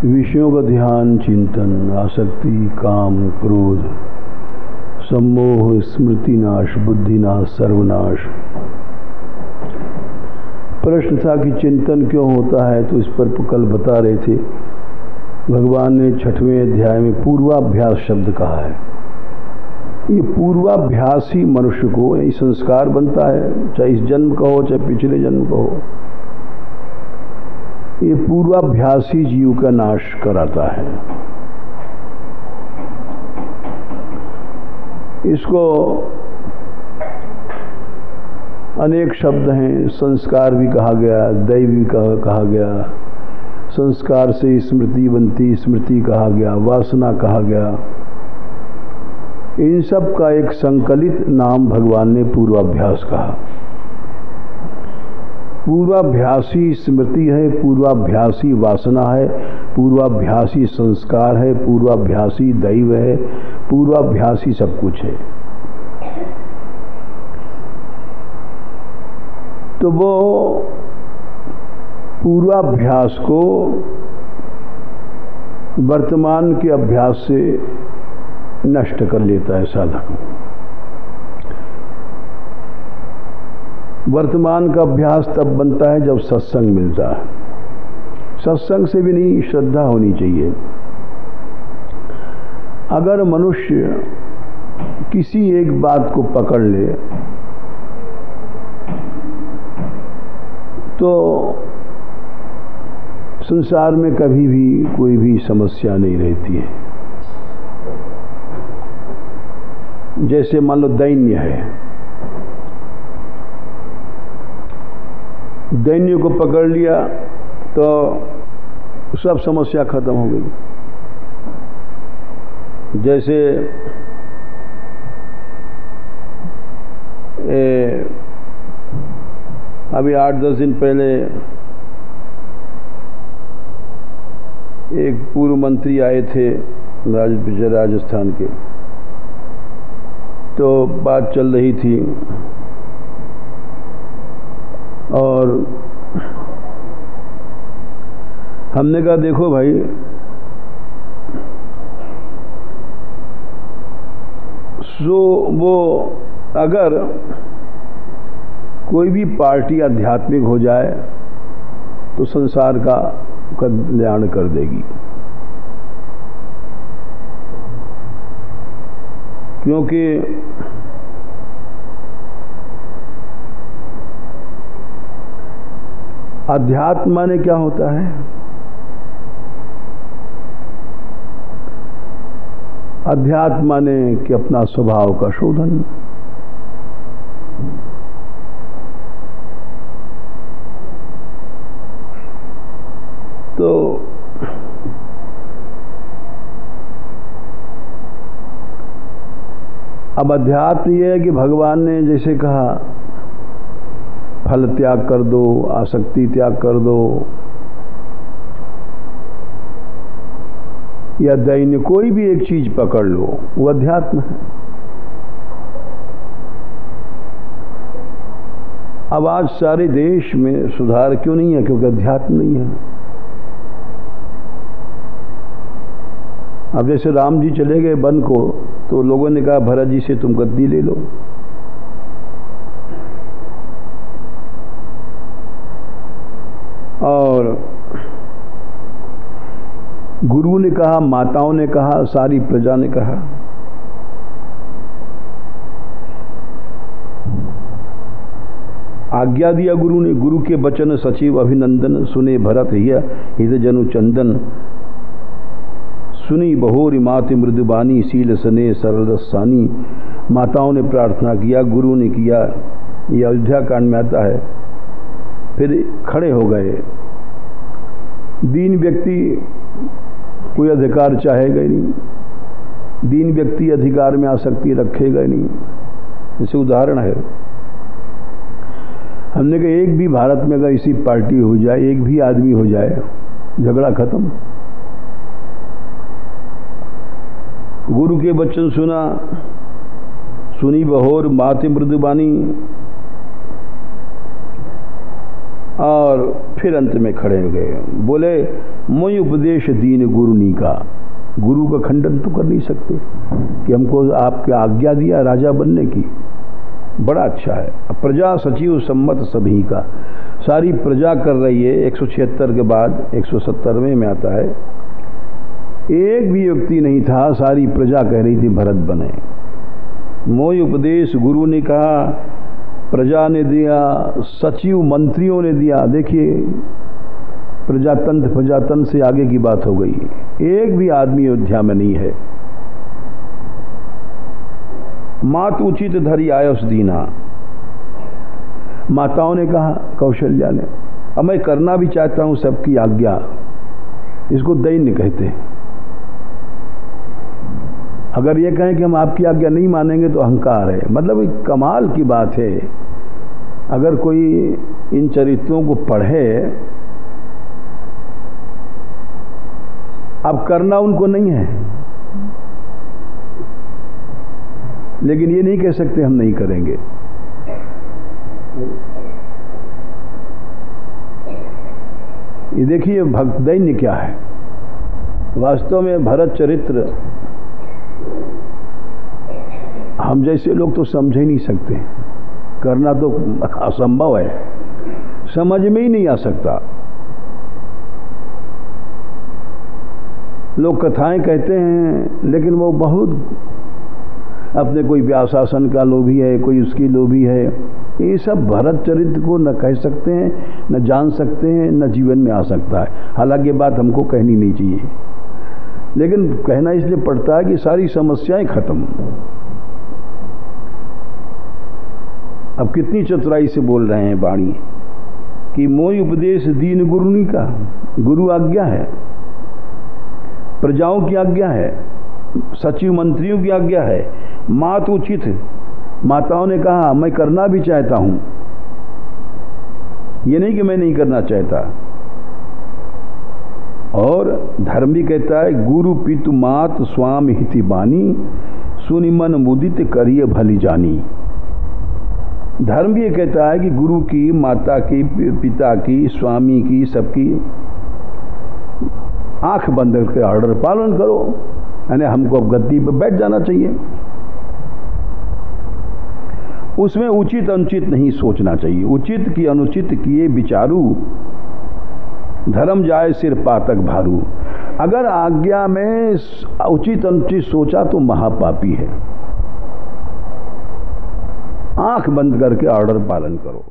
विषयों का ध्यान, चिंतन, आसक्ति, काम, क्रोध, सम्मोह, स्मृतिनाश, बुद्धिनाश, सर्वनाश। प्रश्न था कि चिंतन क्यों होता है, तो इस पर कल बता रहे थे। भगवान ने 6वें अध्याय में पूर्वाभ्यास शब्द कहा है। ये पूर्वाभ्यास ही मनुष्य को यही संस्कार बनता है, चाहे इस जन्म का हो चाहे पिछले जन्म का हो। ये पूर्वाभ्यास ही जीव का नाश कराता है। इसको अनेक शब्द हैं, संस्कार भी कहा गया, दैव भी कहा गया, संस्कार से स्मृति बनती, स्मृति कहा गया, वासना कहा गया। इन सब का एक संकलित नाम भगवान ने पूर्वाभ्यास कहा। पूर्वाभ्यासी स्मृति है, पूर्वाभ्यासी वासना है, पूर्वाभ्यासी संस्कार है, पूर्वाभ्यासी दैव है, पूर्वाभ्यासी सब कुछ है। तो वो पूर्वाभ्यास को वर्तमान के अभ्यास से नष्ट कर लेता है साधक। वर्तमान का अभ्यास तब बनता है जब सत्संग मिलता है। सत्संग से भी नहीं, श्रद्धा होनी चाहिए। अगर मनुष्य किसी एक बात को पकड़ ले तो संसार में कभी भी कोई भी समस्या नहीं रहती है। जैसे मान लो दैन्य है, दैन्य को पकड़ लिया तो सब समस्या खत्म हो गई। जैसे अभी 8-10 दिन पहले एक पूर्व मंत्री आए थे राजस्थान के, तो बात चल रही थी और हमने कहा देखो भाई, वो अगर कोई भी पार्टी आध्यात्मिक हो जाए तो संसार का कल्याण कर देगी, क्योंकि अध्यात्म माने क्या होता है? अध्यात्म माने कि अपना स्वभाव का शोधन। तो अब अध्यात्म ये है कि भगवान ने जैसे कहा फल त्याग कर दो, आसक्ति त्याग कर दो, या दैन्य कोई भी एक चीज पकड़ लो, वो अध्यात्म है। अब आज सारे देश में सुधार क्यों नहीं है? क्योंकि अध्यात्म नहीं है। अब जैसे राम जी चले गए वन को, तो लोगों ने कहा भरत जी से तुम गद्दी ले लो। और गुरु ने कहा, माताओं ने कहा, सारी प्रजा ने कहा। आज्ञा दिया गुरु ने, गुरु के वचन सचिव अभिनंदन, सुने भरत हित जनु चंदन, सुनी बहोरी माति मृदुबानी, शील सने सरल सानी। माताओं ने प्रार्थना किया, गुरु ने किया। ये अयोध्या कांड में आता है। फिर खड़े हो गए। दीन व्यक्ति कोई अधिकार चाहेगा ही नहीं, दीन व्यक्ति अधिकार में आसक्ति रखेगा ही नहीं। जैसे उदाहरण है, हमने कहा एक भी भारत में अगर इसी पार्टी हो जाए, एक भी आदमी हो जाए, झगड़ा खत्म। गुरु के वचन सुना, सुनी बहोर माति मृदुबानी, और फिर अंत में खड़े हो गए। बोले मोय उपदेश दीन गुरुनी का, गुरु का खंडन तो कर नहीं सकते कि हमको आपकी आज्ञा दिया राजा बनने की, बड़ा अच्छा है। प्रजा सचिव सम्मत सभी का, सारी प्रजा कर रही है। 176 के बाद 170वें में आता है, एक भी व्यक्ति नहीं था, सारी प्रजा कह रही थी भरत बने। मोय उपदेश गुरु ने कहा, प्रजा ने दिया, सचिव मंत्रियों ने दिया। देखिए प्रजातंत्र से आगे की बात हो गई, एक भी आदमी अयोध्या में नहीं है। मात उचित धरी आयुष दीना, माताओं ने कहा, कौशल्या ने, अब मैं करना भी चाहता हूं सबकी आज्ञा, इसको दैन्य कहते हैं। अगर ये कहें कि हम आपकी आज्ञा नहीं मानेंगे तो अहंकार है। मतलब कमाल की बात है, अगर कोई इन चरित्रों को पढ़े, अब करना उनको नहीं है, लेकिन ये नहीं कह सकते हम नहीं करेंगे। ये देखिए भक्त दैन्य क्या है। वास्तव में भरत चरित्र हम जैसे लोग तो समझ ही नहीं सकते, करना तो असंभव है, समझ में ही नहीं आ सकता। लोग कथाएं कहते हैं, लेकिन वो बहुत अपने, कोई व्यासासन का लोभी है, कोई उसकी लोभी है। ये सब भरत चरित्र को न कह सकते हैं, न जान सकते हैं, न जीवन में आ सकता है। हालांकि ये बात हमको कहनी नहीं चाहिए, लेकिन कहना इसलिए पड़ता है कि सारी समस्याएं खत्म। अब कितनी चतुराई से बोल रहे हैं वाणी कि मोय उपदेश दीन गुरुनी का, गुरु आज्ञा है, प्रजाओं की आज्ञा है, सचिव मंत्रियों की आज्ञा है, मात उचित, माताओं ने कहा मैं करना भी चाहता हूं, ये नहीं कि मैं नहीं करना चाहता। और धर्म भी कहता है, गुरु पितु मात स्वामी हिति बानी, सुनि मन मुदित करिए भली जानी। धर्म भी ये कहता है कि गुरु की, माता की, पिता की, स्वामी की, सबकी आंख बंद करके ऑर्डर पालन करो, यानी हमको अब गद्दी पर बैठ जाना चाहिए। उसमें उचित अनुचित नहीं सोचना चाहिए। उचित की अनुचित किए विचारू, धर्म जाए सिर पातक भारू। अगर आज्ञा में उचित अनुचित सोचा तो महापापी है। आंख बंद करके ऑर्डर पालन करो।